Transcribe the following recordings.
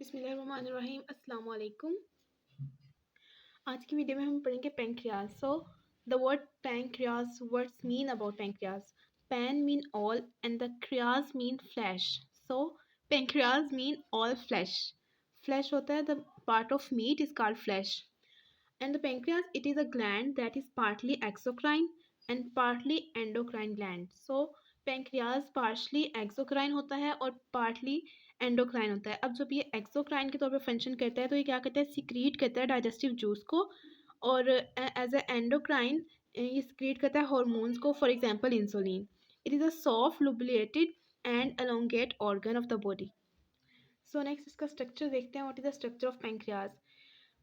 बिस्मिल्लाहिर्रहमानिर्रहीम अस्सलाम वालेकुम। आज की वीडियो में हम पढ़ेंगे pancreas. So the word pancreas, words mean about pancreas. Pan mean all and the क्रियाज mean flash. So pancreas mean all flash. Flash होता है the part of meat is called flash. And the pancreas, it is a gland that is partly exocrine and partly endocrine gland. So pancreas partially exocrine होता है और partly endocrine होता है। अब जब ये exocrine के तौर पे फंक्शन करता है तो ये क्या करता है, सिक्रीट करता है डाइजेस्टिव जूस को, और एज ए एंडोक्राइन ये सिक्रीट करता है हॉर्मोन्स को, for example insulin. It is a soft lubricated and elongate organ of the body. So next इसका स्ट्रक्चर देखते हैं। What is the structure of pancreas.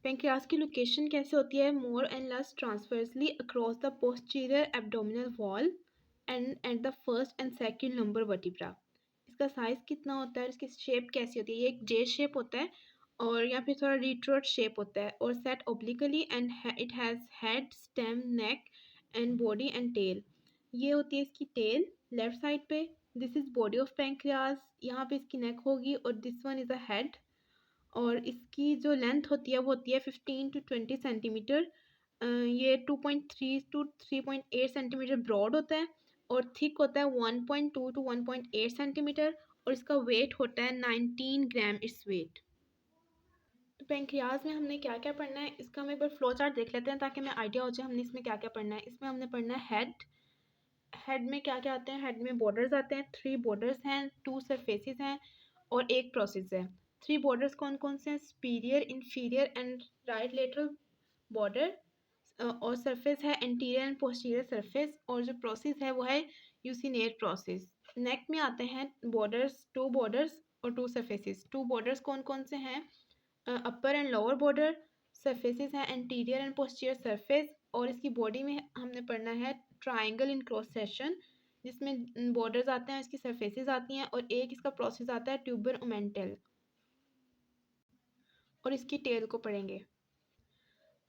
Pancreas की लोकेशन कैसे होती है, more and less transversely across the posterior abdominal wall and at the first and second lumbar vertebra. इसका size कितना होता है, इसकी शेप कैसी होती है, ये एक जे शेप होता है और यहाँ पे थोड़ा रिट्रोट शेप होता है और set obliquely and it has head, stem, neck and body and tail. ये होती है इसकी टेल लेफ्ट साइड पे। This is body of pancreas, यहाँ पे इसकी नेक होगी और this one is a head. और इसकी जो लेंथ होती है वो होती है 15 to 20 सेंटीमीटर। ये 2.3 to 3.8 सेंटीमीटर ब्रॉड होता है और थिक होता है 1.2 to 1.8 सेंटीमीटर, और इसका वेट होता है 19 ग्राम इट्स वेट। तो पैंक्रियाज में हमने क्या क्या पढ़ना है, इसका हम एक बार फ्लो चार्ट देख लेते हैं ताकि हमें आइडिया हो जाए हमने इसमें क्या क्या पढ़ना है। इसमें हमने पढ़ना है हेड। हेड में क्या क्या आते हैं, हेड में बॉर्डर्स आते हैं, 3 बॉर्डर्स हैं, 2 सरफेसेस हैं और एक प्रोसेस है। 3 बॉर्डर्स कौन कौन से हैं, superior, inferior and right lateral border, और सरफेस है एंटीरियर एंड पोस्टीरियर सरफेस, और जो प्रोसेस है वो है यूसिनेट प्रोसेस। नेक में आते हैं बॉर्डर्स, 2 बॉर्डर्स और 2 सरफेसेस। 2 बॉर्डर्स कौन कौन से हैं, अपर एंड लोअर बॉर्डर, सरफेसेस हैं एंटीरियर एंड पोस्टीरियर सरफेस, और इसकी बॉडी में हमने पढ़ना है ट्राइंगल इन क्रॉस सेक्शन जिसमें बॉर्डर्स आते हैं, इसकी सरफेसेस आती हैं, और एक इसका प्रोसेस आता है ट्यूबर ओमेंटल, और इसकी टेल को पढ़ेंगे।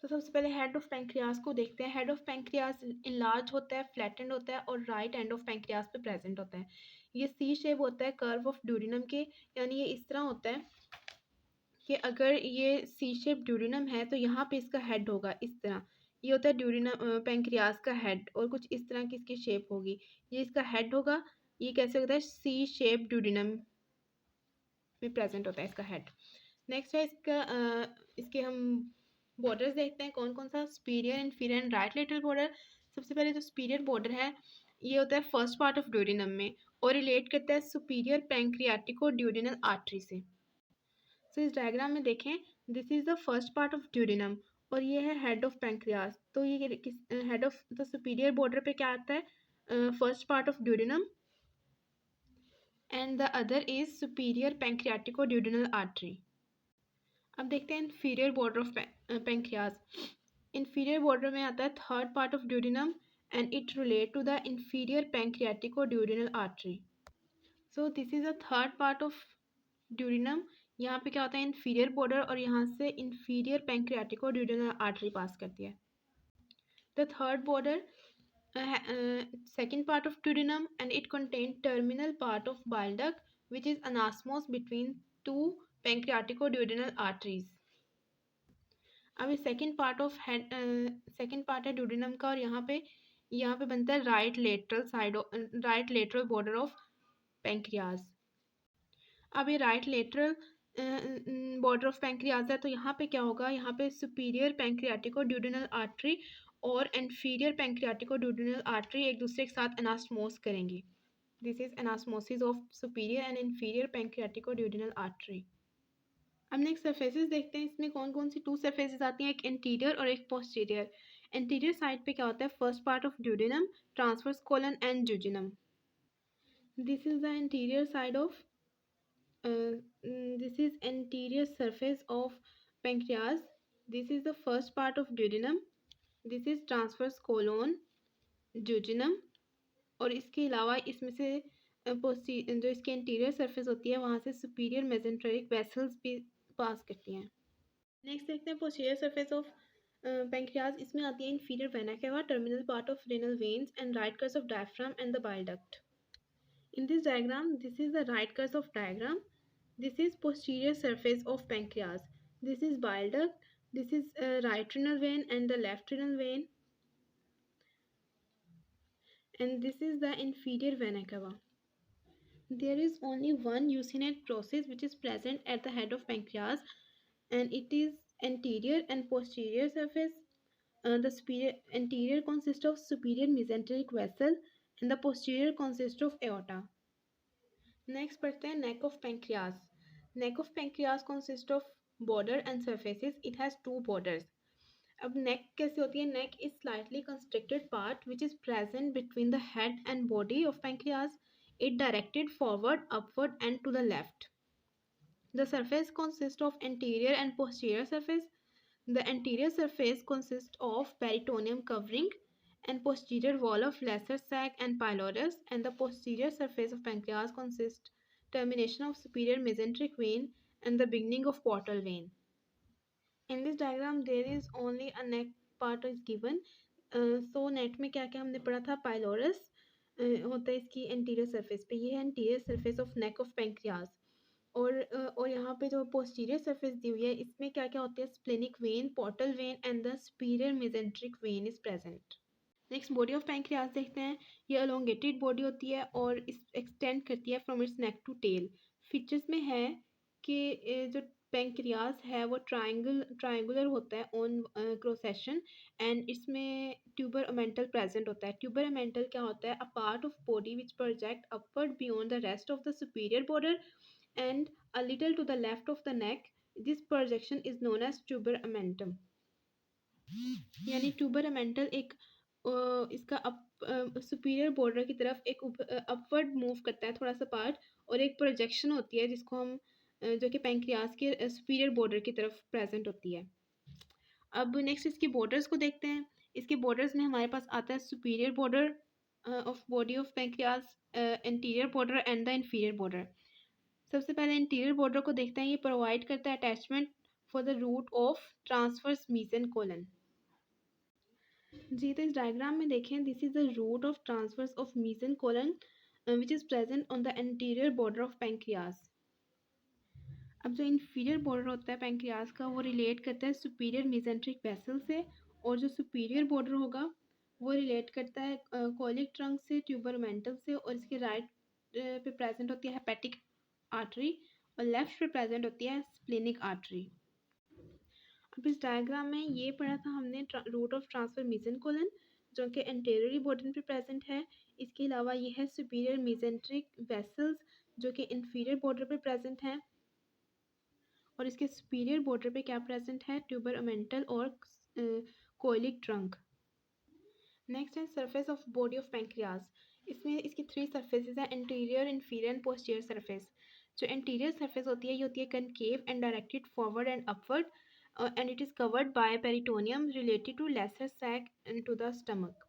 तो सबसे पहले हेड ऑफ पैंक्रियाज को देखते हैं। हेड ऑफ पैंक्रियाज इनलार्ज होता है, फ्लैटेंड होता है और राइट एंड ऑफ पैंक्रियाज पे प्रेजेंट होता है। ये सी शेप होता है कर्व ऑफ ड्यूरिनम के, यानी ये इस तरह होता है कि अगर ये सी शेप ड्यूरिनम है तो यहाँ पे इसका हेड होगा इस तरह। ये होता है ड्यूरिनम, पैंक्रियाज का हेड, और कुछ इस तरह की इसकी शेप होगी। ये इसका हेड होगा। ये कैसे होता है, सी शेप ड्यूरिनम में प्रेजेंट होता है इसका हेड। नेक्स्ट है इसका इसके हम बॉर्डर्स देखते हैं कौन कौन सा, superior, inferior and right lateral border. सबसे पहले जो सुपीरियर बॉर्डर है ये होता है फर्स्ट पार्ट ऑफ ड्यूरिनम में और रिलेट करता है सुपीरियर पैंक्रियाटिको ड्यूरिनल आर्टरी से। सो इस डायग्राम में देखें, this is the first part of duodenum और ये है हेड ऑफ पैंक्रियाज। तो ये किस head of the superior border पे क्या आता है, first part of duodenum, and the other is superior pancreaticoduodenal artery. अब देखते हैं inferior border of pancreas. Inferior border में आता है third part of duodenum and it relate to the inferior pancreaticoduodenal artery. So this is a third part of duodenum. यहाँ पे क्या होता है, इन्फीरियर बॉर्डर, और यहाँ से इन्फीरियर पैंक्रियाटिको ड्यूरिनल आर्टरी पास करती है। The third border second part of duodenum and it contains terminal part of bile duct which is anasmos between two pancreaticoduodenal arteries. अब ये second part of head, second part है duodenum का, और यहाँ पे बनता है right lateral side, right lateral border of pancreas. अब ये right lateral border of pancreas है तो यहाँ पे क्या होगा, यहाँ पे सुपीरियर पैंक्रियाटिको ड्यूडेनल आर्टरी और इन्फीरियर पैंक्रियाटिको ड्यूडेनल आर्टरी एक दूसरे के साथ एनास्मोस करेंगे। This is anastomosis of superior and inferior pancreaticoduodenal artery. अब नेक्स्ट सरफेसेस देखते हैं, इसमें कौन कौन सी 2 सरफेसेस आती हैं, एक इंटीरियर और एक पोस्टीरियर। इंटीरियर साइड पे क्या होता है, first part of duodenum, transverse colon and jejunum. This is the interior side of this is anterior surface of pancreas. This is the first part of duodenum. This is transverse colon, jejunum, और इसके अलावा इसमें से जो इसकी anterior surface होती है वहाँ से सुपीरियर मेसेंटेरिक वेसल्स भी पास करती हैं। नेक्स्ट देखते हैं पोस्टीरियर सरफेस ऑफ पैंक्रियाज। इसमें आती है inferior vena cava, terminal part of renal veins and right crus of diaphragm and the bile duct. In this diagram, this is the right curve of diagram. This is posterior surface of pancreas. This is bile duct. This is right renal vein and the left renal vein. And this is the inferior vena cava. There is only one eucinate process which is present at the head of pancreas, and it is anterior and posterior surface. The anterior consists of superior mesenteric vessel and the posterior consists of aorta. Next पढ़ते हैं neck of pancreas. Neck of pancreas consists of border and surfaces. It has two borders. अब neck कैसे होती है? Neck is slightly constricted part which is present between the head and body of pancreas. It directed forward, upward and to the left. The surface consists of anterior and posterior surface. The anterior surface consists of peritoneum covering and posterior wall of lesser sac and pylorus, and the posterior surface of pancreas consists termination of superior mesenteric vein and the beginning of portal vein. In this diagram there is only a neck part is given. So neck में क्या क्या हमने पढ़ा था? Pylorus होता है इसकी anterior surface पे, ये है anterior surface of neck of pancreas. और यहाँ पे जो पोस्टीरियर सरफेस दी हुई है इसमें क्या क्या होते हैं? Splenic when, portal vein and the superior mesenteric when is present. Next body of pancreas देखते हैं. ये अलोंगेटेड बॉडी होती है और इस एक्सटेंड करती है from its neck to tail. Features में है कि जो पैंक्रियाज है वो ट्रायंगुलर होता है ऑन क्रॉस सेक्शन, एंड इसमें ट्यूबर अमेंटल प्रेजेंट होता है. ट्यूबर अमेंटल क्या होता है? A part of body which project upward beyond the rest of the superior border and a little to the left of the neck. This projection is known as tuber amentum. यानी tuber अमेंटल एक इसका superior border की तरफ एक upward move करता है थोड़ा सा पार्ट, और एक प्रोजेक्शन होती है जिसको हम जो कि पैंक्रियाज के सुपीरियर बॉर्डर की तरफ प्रेजेंट होती है. अब नेक्स्ट इसके बॉर्डर्स को देखते हैं. इसके बॉर्डर्स में हमारे पास आता है superior border of body of pancreas, anterior border and the inferior border. सबसे पहले इंटीरियर बॉर्डर को देखते हैं. ये प्रोवाइड करता है attachment for the root of transverse mesocolon. जी तो इस डायग्राम में देखें, this is the root of transverse of mesocolon which is present on the interior border of pancreas. अब जो इंफीरियर बॉर्डर होता है पैंक्रियाज का वो रिलेट करता है सुपीरियर मेसेंट्रिक वेसल से, और जो सुपीरियर बॉर्डर होगा वो रिलेट करता है कॉलिक ट्रंक से, ट्यूबर मेंटल से, और इसके राइट पे प्रेजेंट होती है हेपेटिक आर्टरी और लेफ्ट पे प्रेजेंट होती है स्प्लेनिक आर्टरी. अब इस डायग्राम में ये पढ़ा था हमने रूट ऑफ ट्रांसफर मेसेनकोलन जो कि एंटेरियरी बॉर्डर पे प्रेजेंट है. इसके अलावा ये है सुपीरियर मेसेंट्रिक वेसल्स जो कि इंफीरियर बॉर्डर पे प्रेजेंट हैं, और इसके सुपीरियर बॉर्डर पे क्या प्रेजेंट है? ट्यूबर अमेंटल और कोइलिक ट्रंक. नेक्स्ट है surface of body of pancreas. इसमें इसकी थ्री सरफेसेस हैं, anterior, inferior and posterior surface. जो एंटीरियर सरफेस होती है ये होती है concave and directed forward and upward, and it is covered by peritoneum related to lesser sac and to the stomach.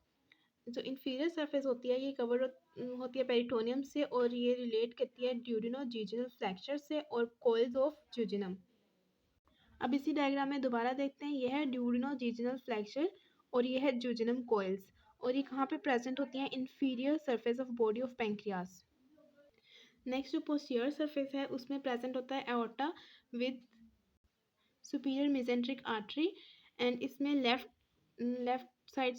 जो इंफीरियर सरफेस होती है ये कवर होती है पेरिटोनियम से, और ये रिलेट करती है ड्यूडिनो-जीजिनल फ्रैक्चर से और कॉइल्स ऑफ ज्यूजिनम. अब इसी डायग्राम में दोबारा देखते हैं. यह है ड्यूडिनो-जीजिनल फ्रैक्चर और ये है ज्यूजिनम कॉइल्स, और ये कहाँ पे प्रेजेंट होती हैं? Inferior surface of body of pancreas. Next जो पोस्टीरियर सरफेस है उसमें प्रेजेंट होता है aorta with superior mesenteric artery, and इसमें लेफ्ट साइड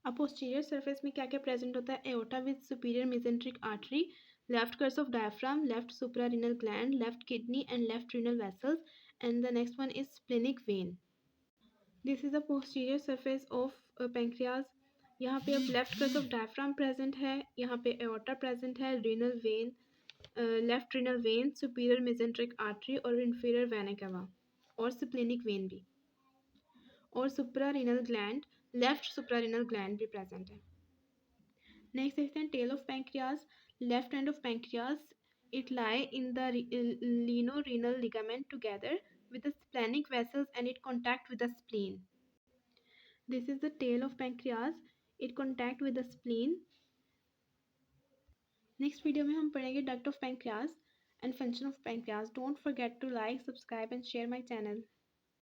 अब पोस्टीरियर सरफेस में क्या क्या प्रेजेंट होता है? Aorta with superior mesenteric artery, left crus of diaphragm, left suprarenal gland, left kidney and left renal vessels, and the next one is splenic vein. This is the posterior surface of pancreas. यहाँ पे अब left crus of diaphragm present है, यहाँ पे aorta present है, renal vein, left renal vein, superior mesenteric artery और inferior vena cava, और splenic vein भी, और suprarenal gland, left suprarenal gland भी प्रेजेंट है. नेक्स्ट देखते हैं tail of pancreas. Left end of pancreas, it lie in the lienorenal ligament together with the splenic vessels and it contact with the spleen. This is the tail of pancreas. It contact with the spleen. Next video में हम पढ़ेंगे duct of pancreas and function of pancreas. Don't forget to like, subscribe and share my channel.